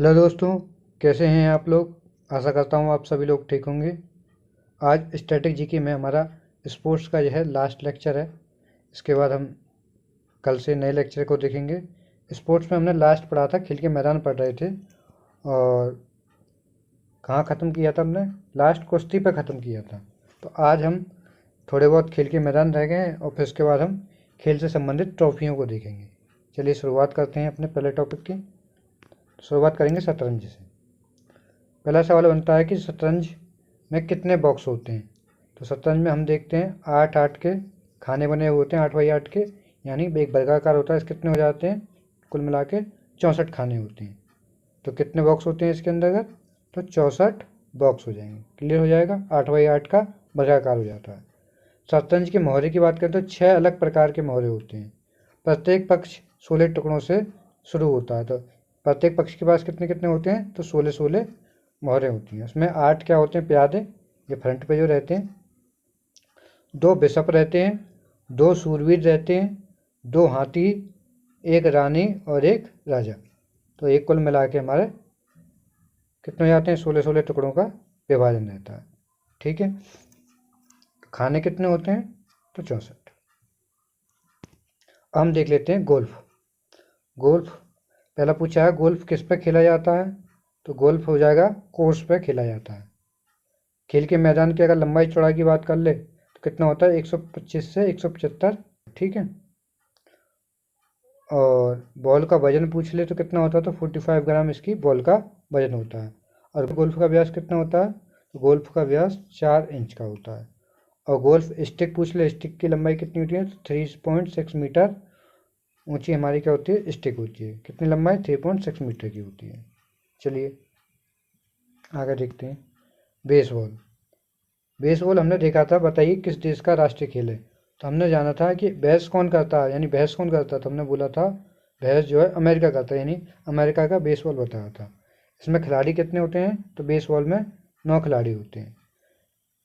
Hello दोस्तों, कैसे हैं आप लोग। आशा करता हूँ आप सभी लोग ठीक होंगे। आज स्टैटिक जीके में हमारा स्पोर्ट्स का यह लास्ट लेक्चर है। इसके बाद हम कल से नए लेक्चर को देखेंगे। स्पोर्ट्स में हमने लास्ट पढ़ा था, खेल के मैदान पढ़ रहे थे और कहाँ ख़त्म किया था हमने, लास्ट कुश्ती पर ख़त्म किया था। तो आज हम थोड़े बहुत खेल के मैदान रह गए हैं और फिर उसके बाद हम खेल से संबंधित ट्रॉफियों को देखेंगे। चलिए शुरुआत करते हैं अपने पहले टॉपिक की। शुरुआत करेंगे शतरंज से। पहला सवाल बनता है कि शतरंज में कितने बॉक्स होते हैं। तो शतरंज में हम देखते हैं 8-8 के खाने बने हुए होते हैं, 8x8 के, यानी एक वर्गाकार होता है। इस कितने हो जाते हैं, कुल मिला के 64 खाने होते हैं। तो कितने बॉक्स होते हैं इसके अंतर्गत, तो 64 बॉक्स हो जाएंगे। क्लियर हो जाएगा, 8x8 का वर्गाकार हो जाता है। शतरंज के मोहरे की बात करें तो 6 अलग प्रकार के मोहरे होते हैं। प्रत्येक पक्ष 16 टुकड़ों से शुरू होता है। तो प्रत्येक पक्ष के पास कितने कितने होते हैं, तो 16 मोहरें होती हैं। उसमें 8 क्या होते हैं, प्यादे, ये फ्रंट पे जो रहते हैं। 2 बिशप रहते हैं, 2 शूरवीर रहते हैं, 2 हाथी, 1 रानी और 1 राजा। तो एक कुल मिला के हमारे कितने हो जाते हैं, 16 टुकड़ों का विभाजन रहता है। ठीक है, खाने कितने होते हैं, तो 64। हम देख लेते हैं गोल्फ। गोल्फ पहला पूछा है, गोल्फ किस पे खेला जाता है। तो गोल्फ हो जाएगा कोर्स पे खेला जाता है। खेल के मैदान की अगर लंबाई चौड़ाई की बात कर ले तो कितना होता है, 125 से 175। ठीक है, और बॉल का वजन पूछ ले तो कितना होता है, तो 45 ग्राम इसकी बॉल का वजन होता है। और गोल्फ का व्यास कितना होता है, तो गोल्फ का व्यास 4 इंच का होता है। और गोल्फ स्टिक पूछ ले, स्टिक की लंबाई कितनी होती है, तो 3.6 मीटर ऊंची हमारी क्या होती है, स्टिक होती है। कितनी लंबाई, 3.6 मीटर की होती है। चलिए आगे देखते हैं बेसबॉल। बेसबॉल हमने देखा था, बताइए किस देश का राष्ट्रीय खेल है। तो हमने जाना था कि भैंस कौन करता है, यानी भैंस कौन करता है, तो हमने बोला था भैंस जो है अमेरिका करता है, यानी अमेरिका का बेसबॉल बताया था। इसमें खिलाड़ी कितने होते हैं, तो बेसबॉल में 9 खिलाड़ी होते हैं।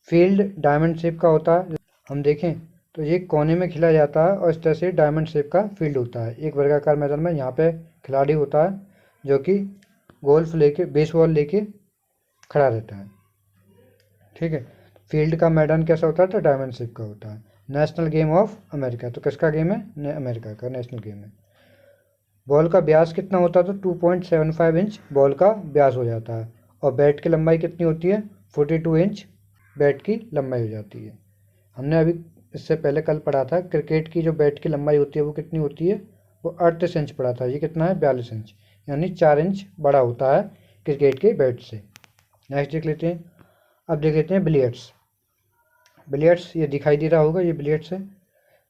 फील्ड डायमंड शेप का होता है। हम देखें तो ये कोने में खेला जाता है और इस तरह से डायमंड शेप का फील्ड होता है। एक वर्गाकार मैदान में यहाँ पे खिलाड़ी होता है जो कि गोल्फ लेके, बेसबॉल लेके खड़ा रहता है। ठीक है, फील्ड का मैदान कैसा होता है, तो डायमंड शेप का होता है। नेशनल गेम ऑफ अमेरिका, तो किसका गेम है, अमेरिका का नेशनल गेम है। बॉल का व्यास कितना होता है, तो 2.75 इंच बॉल का व्यास हो जाता है। और बैट की लंबाई कितनी होती है, 42 इंच बैट की लंबाई हो जाती है। हमने अभी इससे पहले कल पढ़ा था, क्रिकेट की जो बैट की लंबाई होती है वो कितनी होती है, वो 38 इंच पढ़ा था। ये कितना है, 42 इंच, यानी 4 इंच बड़ा होता है क्रिकेट के बैट से। नेक्स्ट देख लेते हैं, अब देख लेते हैं बिलियर्ड्स। बिलियर्ड्स ये दिखाई दे रहा होगा, ये बिलियर्ड्स है।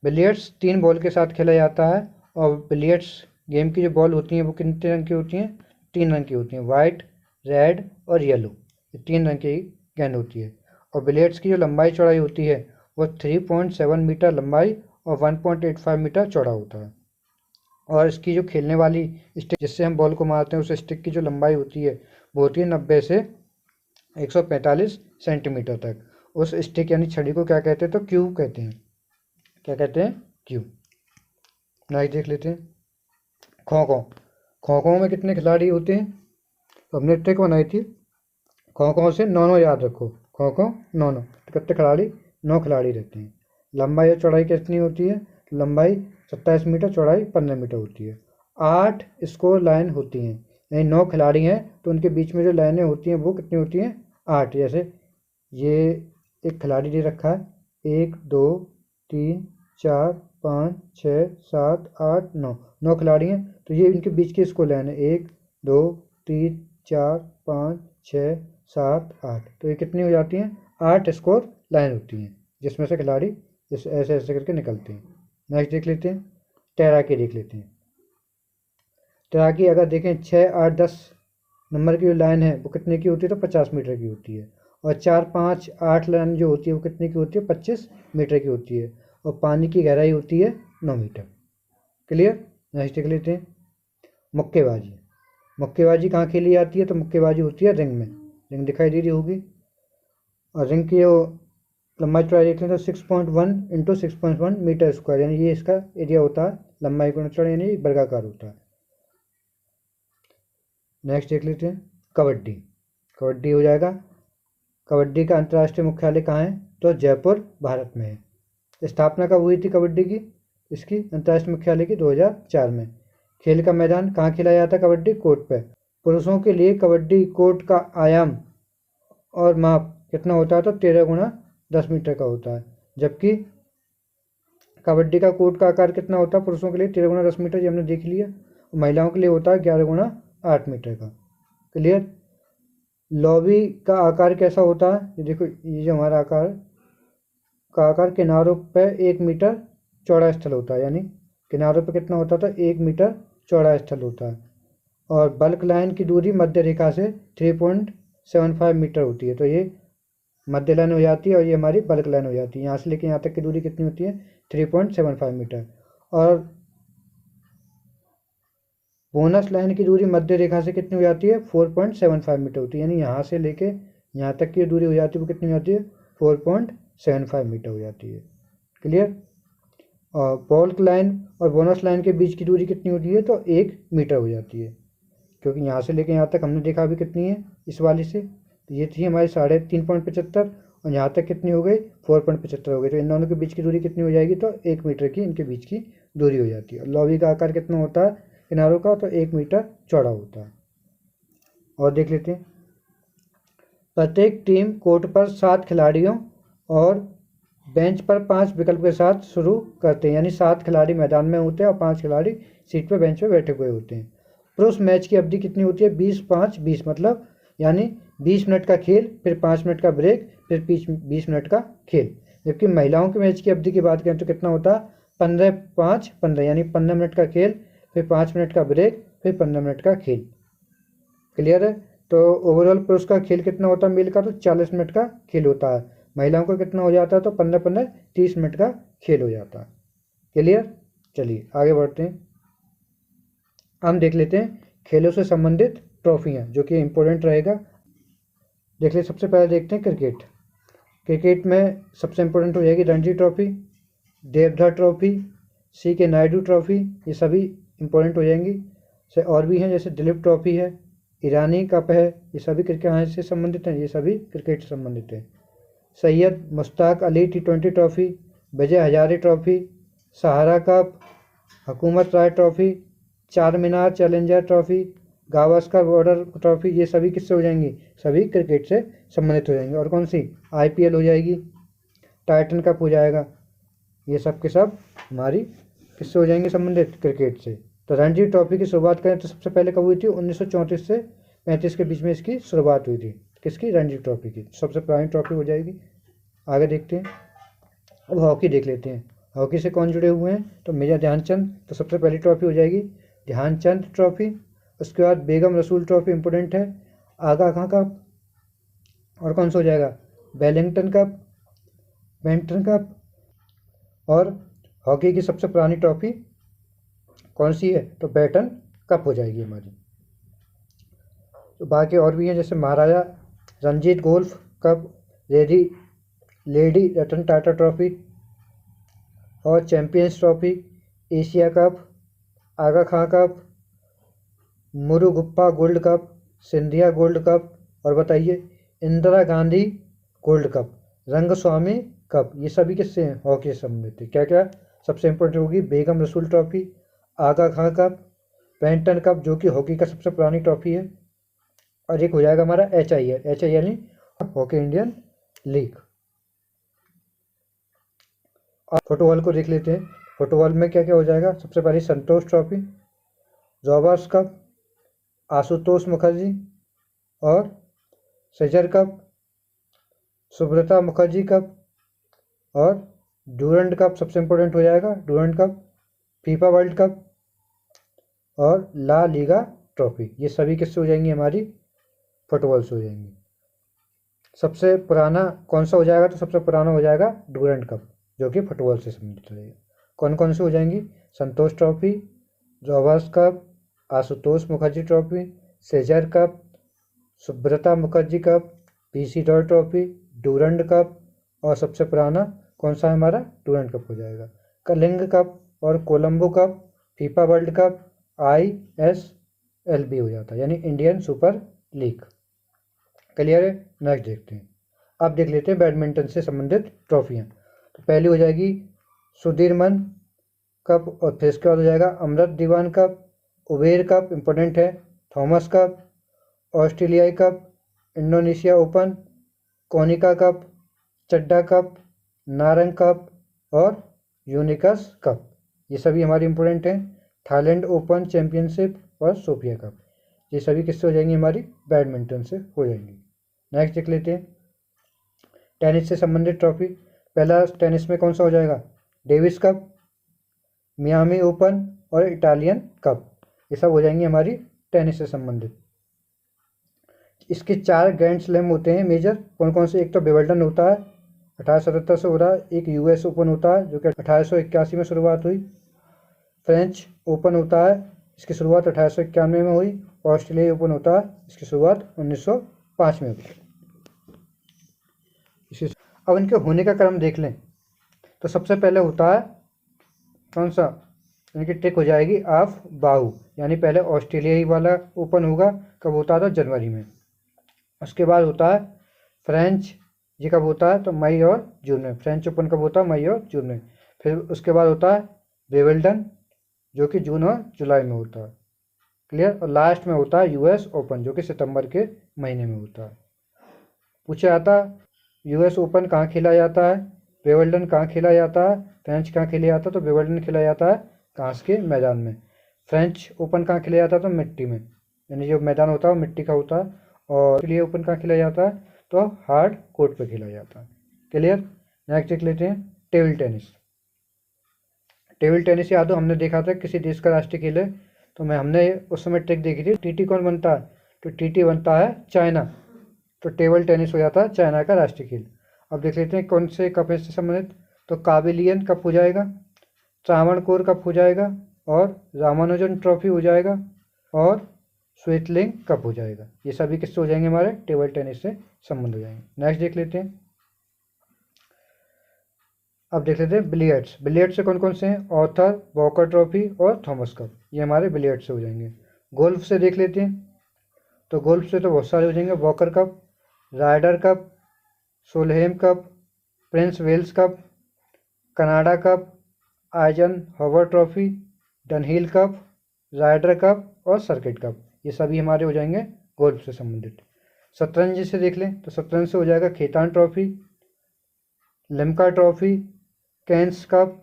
बिलियर्ड्स 3 बॉल के साथ खेला जाता है। और बिलियर्ड्स गेम की जो बॉल होती हैं वो कितने रंग की होती हैं, 3 रंग की होती हैं, वाइट, रेड और येलो। ये 3 रंग की गेंद होती है। और बिलियर्ड्स की जो लंबाई चौड़ाई होती है वो 3.7 मीटर लंबाई और 1.85 मीटर चौड़ा होता है। और इसकी जो खेलने वाली स्टिक जिससे हम बॉल को मारते हैं, उस स्टिक की जो लंबाई होती है वो होती है 90 से 145 सेंटीमीटर तक। उस स्टिक यानी छड़ी को क्या कहते हैं, तो क्यूब कहते हैं। क्या कहते हैं, क्यूब। नेक्स्ट देख लेते हैं खो खो। खो खो में कितने खिलाड़ी होते हैं, तो हमने ट्रिक बनाई थी, खो खो से 9 याद रखो, खो खो 9। तो कितने खिलाड़ी, 9 खिलाड़ी रहते हैं। लंबाई और चौड़ाई कितनी होती है, लंबाई 27 मीटर, चौड़ाई 15 मीटर होती है। 8 स्कोर लाइन होती हैं, यानी 9 खिलाड़ी हैं तो उनके बीच में जो लाइनें होती हैं वो कितनी होती हैं, 8। जैसे ये एक खिलाड़ी दे रखा है, 1 2 3 4 5 6 7 8 9, 9 खिलाड़ी हैं। तो ये इनके बीच की स्कोर लाइन है, 1 2 3 4 5 6 7 8। तो ये कितनी हो जाती हैं, 8 स्कोर लाइन होती हैं, जिसमें से खिलाड़ी ऐसे ऐसे करके निकलते हैं। नेक्स्ट देख लेते हैं तैराकी, देख लेते हैं तैराकी। अगर देखें 6 8 10 नंबर की जो लाइन है वो कितने की होती है, तो 50 मीटर की होती है। और 4 5 8 लाइन जो होती है वो कितने की होती है, 25 मीटर की होती है। और पानी की गहराई होती है 9 मीटर। क्लियर। नेक्स्ट देख लेते हैं मुक्केबाजी। मुक्केबाजी कहाँ खेली जाती है, तो मुक्केबाजी होती है रिंग में। रिंग दिखाई दे रही होगी। और रिंग की जो लंबाई चौड़ाई देख लें तो 6.1 इंटू 6.1 मीटर स्क्वायर, यानी ये इसका एरिया होता है। लंबाई गुणा चौड़ाई यानी वर्गाकार होता है। नेक्स्ट देख लेते हैं कबड्डी। कबड्डी हो जाएगा, कबड्डी का अंतर्राष्ट्रीय मुख्यालय कहाँ है? तो जयपुर भारत में है। स्थापना कब हुई थी कबड्डी की? इसकी अंतर्राष्ट्रीय मुख्यालय की 2004 में। खेल का मैदान कहाँ खेला जाता है कबड्डी? कोर्ट पे। पुरुषों के लिए कबड्डी कोर्ट का आयाम और माप कितना होता है? तो 13x10 मीटर का होता है। जबकि कबड्डी का कोर्ट का आकार कितना होता है पुरुषों के लिए? 13x10 मीटर, ये हमने देख लिया। महिलाओं के लिए होता है 11x8 मीटर का। क्लियर? लॉबी का आकार कैसा होता है? ये देखो, ये जो हमारा आकार किनारों पे 1 मीटर चौड़ा स्थल होता है, यानी किनारों पे कितना होता था? 1 मीटर चौड़ा स्थल होता है। और बल्क लाइन की दूरी मध्य रेखा से 3.75 मीटर होती है। तो ये मध्य लाइन हो जाती है और ये हमारी बल्क लाइन हो जाती है। यहाँ से लेकर यहाँ तक की दूरी कितनी होती है? 3.75 मीटर। और बोनस लाइन की दूरी मध्य रेखा से कितनी हो जाती है? 4.75 मीटर होती है। यानी यहाँ से लेके यहाँ तक की दूरी हो जाती है वो कितनी हो जाती है? 4.75 मीटर हो जाती है। क्लियर? और बल्क लाइन और बोनस लाइन के बीच की दूरी कितनी होती है? तो 1 मीटर हो जाती है, क्योंकि यहाँ से लेके यहाँ तक हमने देखा अभी कितनी है इस वाली से। तो ये थी हमारी 3.75 और यहाँ तक कितनी हो गई? 4.75 हो गई। तो इन दोनों के बीच की दूरी कितनी हो जाएगी? तो 1 मीटर की इनके बीच की दूरी हो जाती है। और लॉबी का आकार कितना होता है किनारों का? तो 1 मीटर चौड़ा होता है। और देख लेते हैं, प्रत्येक टीम कोर्ट पर 7 खिलाड़ियों और बेंच पर 5 विकल्प के साथ शुरू करते हैं। यानी 7 खिलाड़ी मैदान में होते हैं और 5 खिलाड़ी सीट पर बेंच पर बैठे हुए होते हैं। पुरुष मैच की अवधि कितनी होती है? 20-5-20, मतलब यानी 20 मिनट का खेल, फिर 5 मिनट का ब्रेक, फिर 20 मिनट का खेल। जबकि महिलाओं के मैच की अवधि की बात करें तो कितना होता है? 15-5-15, यानी 15 मिनट का खेल, फिर 5 मिनट का ब्रेक, फिर 15 मिनट का खेल। क्लियर है? तो ओवरऑल पुरुष का खेल कितना होता है मेल का? तो 40 मिनट का खेल होता है। महिलाओं का कितना हो जाता है? तो 15-15-30 मिनट का खेल हो जाता है। क्लियर? चलिए आगे बढ़ते हैं। हम देख लेते हैं खेलों से संबंधित ट्रॉफियाँ, जो कि इम्पोर्टेंट रहेगा। देख ले, सबसे पहले देखते हैं क्रिकेट। क्रिकेट में सबसे इम्पोर्टेंट हो जाएगी Ranji trophy, Deodhar trophy, CK Naidu trophy, ये सभी इम्पोर्टेंट हो जाएंगी। से और भी हैं, जैसे दिलीप ट्रॉफी है, ईरानी कप है, ये सभी क्रिकेट से संबंधित हैं। ये सभी क्रिकेट से संबंधित हैं। Syed Mushtaq Ali T20 trophy, Vijay Hazare trophy, Sahara cup, Hukumat Rai trophy, Char Minar challenger trophy, Gavaskar Border trophy, ये सभी किससे हो जाएंगी? सभी क्रिकेट से संबंधित हो जाएंगे। और कौन सी? IPL हो जाएगी, टाइटन कप हो जाएगा। ये सब के सब हमारी किससे हो जाएंगे संबंधित? क्रिकेट से। तो रणजी ट्रॉफी की शुरुआत करें तो सबसे पहले कब हुई थी? 1934 से 35 के बीच में इसकी शुरुआत हुई थी। किसकी? रणजी ट्रॉफी की। सबसे पुरानी ट्रॉफी हो जाएगी। आगे देखते हैं, अब हॉकी देख लेते हैं। हॉकी से कौन जुड़े हुए हैं? तो मेजर ध्यानचंद। तो सबसे पहली ट्रॉफी हो जाएगी ध्यानचंद ट्रॉफी। उसके बाद बेगम रसूल ट्रॉफी इंपॉर्टेंट है। आगा खां कप, और कौन सा हो जाएगा? Wellington cup, Benton cup. और हॉकी की सबसे पुरानी ट्रॉफी कौन सी है? तो बैटन कप हो जाएगी हमारी। तो बाकी और भी हैं, जैसे Maharaja Ranjit golf cup, lady Ratan Tata trophy और champions trophy, Asia cup, Aga Khan cup, Murugappa gold cup, Scindia gold cup, और बताइए Indira Gandhi gold cup, Rangaswamy cup. ये सभी किससे हैं? हॉकी से संबंधित है। क्या क्या सबसे इंपॉर्टेंट होगी? बेगम रसूल ट्रॉफी, आगा खां कप, बेंटन कप, जो कि हॉकी का सबसे पुरानी ट्रॉफी है। और एक हो जाएगा हमारा HIL यानी हॉकी इंडियन लीग। और फुटबॉल को देख लेते हैं। फुटबॉल में क्या क्या हो जाएगा? सबसे पहले संतोष ट्रॉफी, जॉबर्स कप, आशुतोष मुखर्जी और सेजर कप, सुब्रता मुखर्जी कप और डूरंड कप सबसे इम्पोर्टेंट हो जाएगा, Durand cup, FIFA world cup और ला लीगा ट्रॉफी। ये सभी किससे हो जाएंगी? हमारी फुटबॉल से हो जाएंगी। सबसे पुराना कौन सा हो जाएगा? तो सबसे पुराना हो जाएगा डूरंड कप, जो कि फुटबॉल से संबंधित रहेगा। कौन कौन सी हो जाएंगी? संतोष ट्रॉफी, जॉबर्स कप, आशुतोष मुखर्जी ट्रॉफी, सेजर cup, Subroto Mukherjee cup, PC Roy trophy, Durand cup, और सबसे पुराना कौन सा है हमारा? डूरंड कप हो जाएगा। कलिंग कप और Colombo cup, FIFA world cup, ISL ISLB हो जाता है, यानी इंडियन सुपर लीग। क्लियर है। नेक्स्ट देखते हैं। अब देख लेते हैं बैडमिंटन से संबंधित ट्रॉफियाँ। तो पहली हो जाएगी सुधीरमन कप, और फिर इसके बाद हो जाएगा Amrit Diwan cup, Uber cup important है, थॉमस कप, ऑस्ट्रेलियाई cup, Indonesia open, Konica cup, Chadha cup, Narang cup और यूनिकस कप, ये सभी हमारे इम्पोर्टेंट हैं। थाईलैंड ओपन चैम्पियनशिप और सोफिया कप, ये सभी किससे हो जाएंगी, हमारी बैडमिंटन से हो जाएंगी। नेक्स्ट देख लेते हैं टेनिस से संबंधित ट्रॉफी। पहला टेनिस में कौन सा हो जाएगा, डेविस कप, मियामी ओपन और इटालियन कप, ये सब हो जाएंगी हमारी टेनिस से संबंधित। इसके 4 ग्रैंड स्लैम होते हैं मेजर, कौन कौन से, एक तो विंबलडन होता है 1877 से हो रहा है, एक US ओपन होता है जो कि 1881 में शुरुआत हुई, फ्रेंच ओपन होता है, इसकी शुरुआत 1891 में हुई, ऑस्ट्रेलिया ओपन होता है, इसकी शुरुआत 1905 में हुई। अब इनके होने का क्रम देख लें तो सबसे पहले होता है कौन सा, इनकी ट्रिक हो जाएगी ऑफ बाहू, यानी पहले ऑस्ट्रेलियाई वाला ओपन होगा, कब होता था, जनवरी में। उसके बाद होता है फ्रेंच, ये कब होता है, तो मई और जून में, फ्रेंच ओपन कब होता है, मई और जून में। फिर उसके बाद होता है विंबलडन जो कि जून और जुलाई में होता है। क्लियर। और लास्ट में होता है US ओपन जो कि सितंबर के महीने में होता है। पूछा जाता US ओपन कहाँ खेला जाता है, विंबलडन कहाँ खेला जाता है, फ्रेंच कहाँ खेला जाता है, तो विंबलडन खेला जाता है घास के मैदान में, फ्रेंच ओपन कहाँ खेला जाता है, तो मिट्टी में, यानी जो मैदान होता है वो मिट्टी का होता है, और ऑस्ट्रेलिया ओपन कहाँ खेला जाता है, तो हार्ड कोर्ट पे खेला जाता है। क्लियर। नेक्स्ट देख लेते हैं टेबल टेनिस। टेबल टेनिस याद हो, हमने देखा था किसी देश का राष्ट्रीय खेल है, तो हमने उस समय ट्रिक देखी थी, TT कौन बनता है, तो TT बनता है चाइना, तो टेबल टेनिस हो जाता है चाइना का राष्ट्रीय खेल। अब देख लेते हैं कौन से कप है इससे संबंधित, तो काबिलियन कप हो जाएगा, त्रावणकोर कप हो जाएगा, और रामानुजन ट्रॉफी हो जाएगा, और स्वेटलिंग कप हो जाएगा। ये सभी किससे हो जाएंगे, हमारे टेबल टेनिस से संबंध हो जाएंगे। नेक्स्ट देख लेते हैं। अब देख लेते हैं बिलियर्ड्स। बिलियर्ड्स से कौन कौन से हैं, ऑर्थर, वॉकर ट्रॉफी और थॉमस कप, ये हमारे बिलियर्ड्स से हो जाएंगे। गोल्फ से देख लेते हैं, तो गोल्फ से तो बहुत सारे हो जाएंगे, Walker cup, Ryder cup, Solheim cup, Prince Wales cup, Canada cup, Eisenhower trophy, Dunhill cup, Ryder cup और सर्किट कप, ये सभी हमारे हो जाएंगे गोल्फ से संबंधित। शतरंज से देख लें तो शतरंज से हो जाएगा खेतान ट्रॉफी, लिम्का ट्रॉफी, कैंस कप,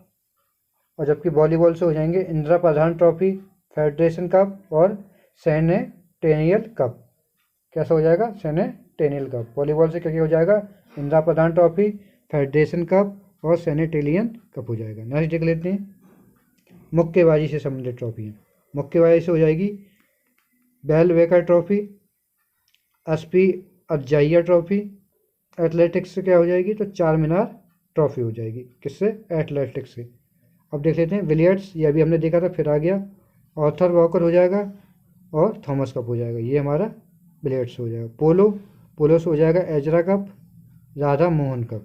और जबकि वॉलीबॉल से हो जाएंगे Indira Pradhan trophy, federation cup और सेनेटेनियल कप। कैसा हो जाएगा, सेनेटेनियल कप। वॉलीबॉल से क्या क्या हो जाएगा, Indira Pradhan trophy, federation cup और सेनेटेलियन कप हो जाएगा। नेक्स्ट देख लेते हैं मुक्केबाजी से संबंधित ट्रॉफी। मुक्केबाजी से हो जाएगी बेल वेकर ट्रॉफी, SP अज्जाइया ट्रॉफी। एथलेटिक्स से क्या हो जाएगी, तो चार मीनार ट्रॉफी हो जाएगी, किससे, एथलेटिक्स से। अब देख लेते हैं बिलियर्ड्स, ये अभी हमने देखा था फिर आ गया, ऑर्थर वॉकर हो जाएगा और थॉमस कप हो जाएगा, ये हमारा बिलियर्ड्स हो जाएगा। पोलो से हो जाएगा Ezra cup, Radha Mohan cup,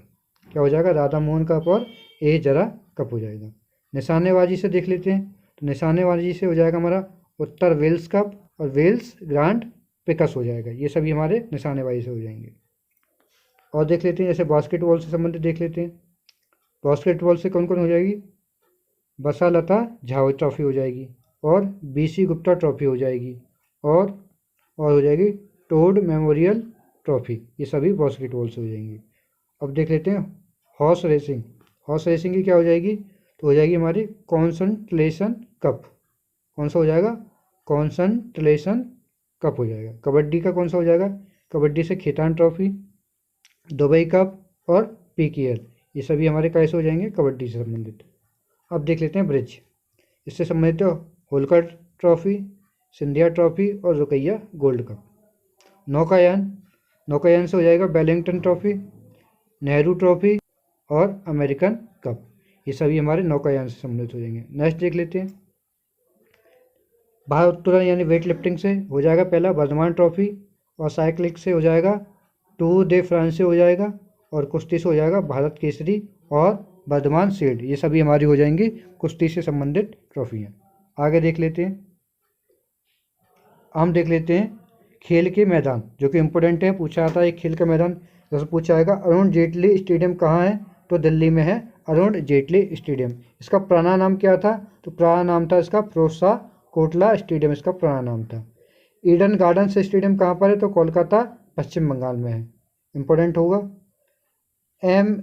क्या हो जाएगा, राधा मोहन कप और ए जरा कप हो जाएगा। निशानेबाजी से देख लेते हैं, तो निशानेबाजी से हो जाएगा हमारा उत्तर वेल्स कप और वेल्स ग्रांड पिकस हो जाएगा, ये सभी हमारे निशानेबाजी से हो जाएंगे। और देख लेते हैं जैसे बास्केटबॉल से संबंधित देख लेते हैं। बास्केटबॉल से कौन कौन हो जाएगी, बसालता झावे ट्रॉफी हो जाएगी, और BC गुप्ता ट्रॉफी हो जाएगी, और हो जाएगी टोड मेमोरियल ट्रॉफी, ये सभी बास्केटबॉल से हो जाएंगी। अब देख लेते हैं हॉर्स रेसिंग। हॉर्स रेसिंग की क्या हो जाएगी, तो हो जाएगी हमारी कॉन्सनट्रेशन कप। कौन सा हो जाएगा, कॉन्सनट्रेशन कप हो जाएगा। कबड्डी का कौन सा हो जाएगा, कबड्डी से खेतान ट्रॉफी, दुबई कप और PKL, ये सभी हमारे कैसे हो जाएंगे, कबड्डी से संबंधित। अब देख लेते हैं ब्रिज, इससे संबंधित होलकर ट्रॉफी, सिंधिया ट्रॉफी और रुकैया गोल्ड कप। नौकायान से हो जाएगा वेलिंगटन ट्रॉफी, नेहरू ट्रॉफी और अमेरिकन कप, ये सभी हमारे नौकायान से संबंधित हो जाएंगे। नेक्स्ट देख लेते हैं भारोत्तोलन यानी वेट लिफ्टिंग से हो जाएगा पहला वर्धमान ट्रॉफी, और साइक्लिंग से हो जाएगा टूर दे फ्रांस से हो जाएगा, और कुश्ती से हो जाएगा भारत केसरी और वर्धमान शील्ड, ये सभी हमारी हो जाएंगी कुश्ती से संबंधित ट्रॉफी हैं। आगे देख लेते हैं हम देख लेते हैं खेल के मैदान जो कि इम्पोर्टेंट है, पूछा जाता है एक खेल का मैदान। जैसे पूछा जाएगा अरुण जेटली स्टेडियम कहाँ है, तो दिल्ली में है अरुण जेटली स्टेडियम। इसका पुराना नाम क्या था, तो पुराना नाम था इसका फिरोजशाह कोटला स्टेडियम, इसका पुराना नाम था। ईडन गार्डन्स स्टेडियम कहाँ पर है, तो कोलकाता पश्चिम बंगाल में है, इम्पोर्टेंट होगा। एम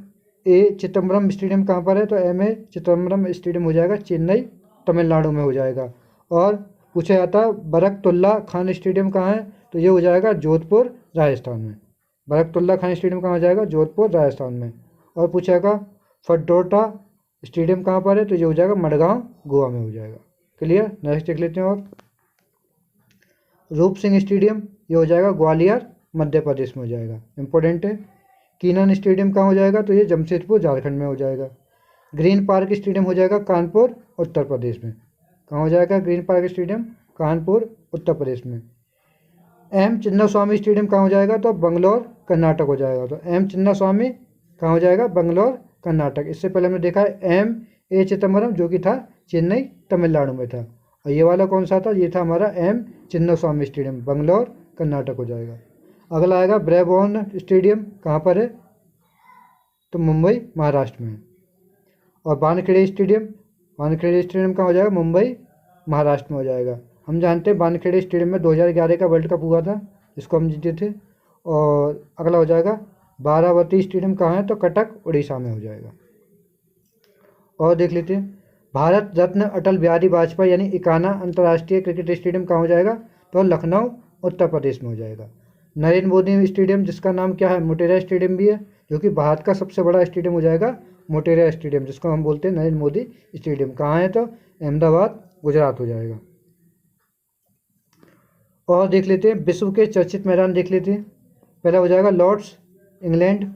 ए चिदम्बरम स्टेडियम कहाँ पर है, तो एम ए चिदम्बरम स्टेडियम हो जाएगा चेन्नई तमिलनाडु में हो जाएगा। और पूछा जाता है बरकतुल्ला खान स्टेडियम कहाँ है, तो ये हो जाएगा जोधपुर राजस्थान में। बरकतुल्ला खान स्टेडियम कहाँ हो जाएगा, जोधपुर राजस्थान में। और पूछेगा फडोटा स्टेडियम कहाँ पर है, तो ये हो जाएगा मडगांव गोवा में हो जाएगा। क्लियर। नेक्स्ट देख लेते हैं। और रूप सिंह स्टेडियम ये हो जाएगा ग्वालियर मध्य प्रदेश में हो जाएगा, इंपॉर्टेंट है। कीनन स्टेडियम कहाँ हो जाएगा, तो ये जमशेदपुर झारखंड में हो जाएगा। ग्रीन पार्क स्टेडियम हो जाएगा कानपुर उत्तर प्रदेश में। कहाँ हो जाएगा green park stadium, Kanpur Uttar Pradesh में। एम चिन्नास्वामी स्टेडियम कहाँ हो जाएगा, तो बंगलोर कर्नाटक हो जाएगा। तो एम चिन्नास्वामी कहाँ हो जाएगा, बंगलोर कर्नाटक। इससे पहले हमने देखा है एम ए चिदम्बरम जो कि था चेन्नई तमिलनाडु में था, और ये वाला कौन सा था, ये था हमारा एम चिन्नास्वामी स्टेडियम, बंगलोर कर्नाटक हो जाएगा। अगला आएगा ब्रेबॉर्न स्टेडियम कहाँ पर है, तो मुंबई महाराष्ट्र में। और वानखेड़े स्टेडियम कहाँ हो जाएगा, मुंबई महाराष्ट्र में हो जाएगा। हम जानते हैं वानखेड़े स्टेडियम में 2011 का वर्ल्ड कप हुआ था, जिसको हम जीते थे। और अगला हो जाएगा बारावती स्टेडियम कहाँ है, तो कटक उड़ीसा में हो जाएगा। और देख लेते हैं भारत रत्न अटल बिहारी वाजपेयी यानी इकाना अंतर्राष्ट्रीय क्रिकेट स्टेडियम कहाँ हो जाएगा, तो लखनऊ उत्तर प्रदेश में हो जाएगा। नरेंद्र मोदी स्टेडियम जिसका नाम क्या है, मोटेरा स्टेडियम भी है, जो कि भारत का सबसे बड़ा स्टेडियम हो जाएगा मोटेरा स्टेडियम, जिसको हम बोलते हैं नरेंद्र मोदी स्टेडियम। कहाँ है, तो अहमदाबाद गुजरात हो जाएगा। और देख लेते हैं विश्व के चर्चित मैदान देख लेते हैं। पहला हो जाएगा लॉर्ड्स इंग्लैंड,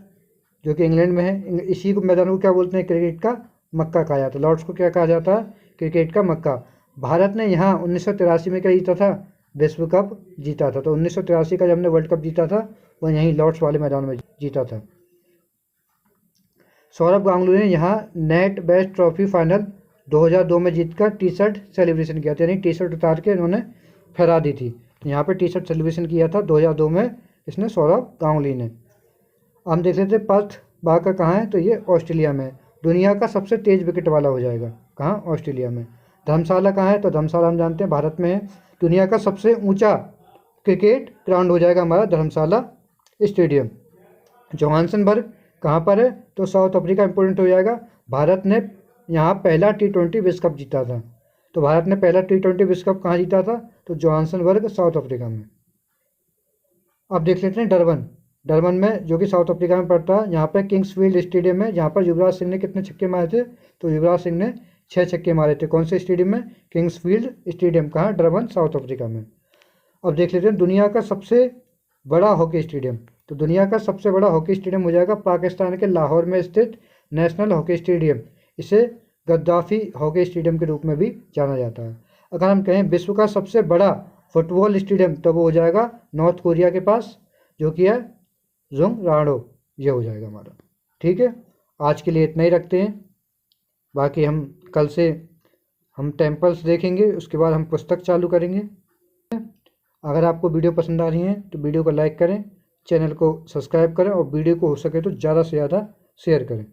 जो कि इंग्लैंड में है। इसी को मैदान को क्या बोलते हैं, क्रिकेट का मक्का कहा जाता है। लॉर्ड्स को क्या कहा जाता है, क्रिकेट का मक्का। भारत ने यहाँ 1983 में क्या जीता था, विश्व कप जीता था। तो 1983 का जब हमने वर्ल्ड कप जीता था वो यहीं लॉर्ड्स वाले मैदान में जीता था। सौरभ गांगुली ने यहाँ नेट बेस्ट ट्रॉफी फाइनल 2002 में जीतकर टी शर्ट सेलिब्रेशन किया था, यानी टी शर्ट उतार के इन्होंने फहरा दी थी। यहाँ पे टी शर्ट सेलिब्रेशन किया था 2002 में इसने, सौरभ गांगुली ने। हम देख लेते पर्थ बाघ कहाँ है, तो ये ऑस्ट्रेलिया में। दुनिया का सबसे तेज विकेट वाला हो जाएगा, कहाँ, ऑस्ट्रेलिया में। धर्मशाला कहाँ है, तो धर्मशाला हम जानते हैं भारत में है। दुनिया का सबसे ऊंचा क्रिकेट ग्राउंड हो जाएगा हमारा धर्मशाला स्टेडियम। जोहान्सनबर्ग कहाँ पर है, तो साउथ अफ्रीका, इंपोर्टेंट हो जाएगा। भारत ने यहाँ पहला T20 विश्व कप जीता था। तो भारत ने पहला T20 विश्व कप कहाँ जीता था, तो जोहान्सनबर्ग साउथ अफ्रीका में। अब देख लेते हैं डरबन में, जो कि साउथ अफ्रीका में पड़ता है। यहाँ पे किंग्सफील्ड स्टेडियम है, जहाँ पर युवराज सिंह ने कितने छक्के मारे थे, तो युवराज सिंह ने 6 छक्के मारे थे। कौन से स्टेडियम में, किंग्सफील्ड स्टेडियम, कहाँ, डरबन साउथ अफ्रीका में। अब देख लेते हैं दुनिया का सबसे बड़ा हॉकी स्टेडियम। तो दुनिया का सबसे बड़ा हॉकी स्टेडियम हो जाएगा पाकिस्तान के लाहौर में स्थित नेशनल हॉकी स्टेडियम। इसे गद्दाफी हॉकी स्टेडियम के रूप में भी जाना जाता है। अगर हम कहें विश्व का सबसे बड़ा फुटबॉल स्टेडियम, तो वो हो जाएगा नॉर्थ कोरिया के पास, जो कि है जुंगराडो, ये हो जाएगा हमारा। ठीक है, आज के लिए इतना ही रखते हैं। बाकी हम कल से हम टेम्पल्स देखेंगे, उसके बाद हम पुस्तक चालू करेंगे। अगर आपको वीडियो पसंद आ रही है तो वीडियो को लाइक करें, चैनल को सब्सक्राइब करें, और वीडियो को हो सके तो ज़्यादा से ज़्यादा शेयर करें।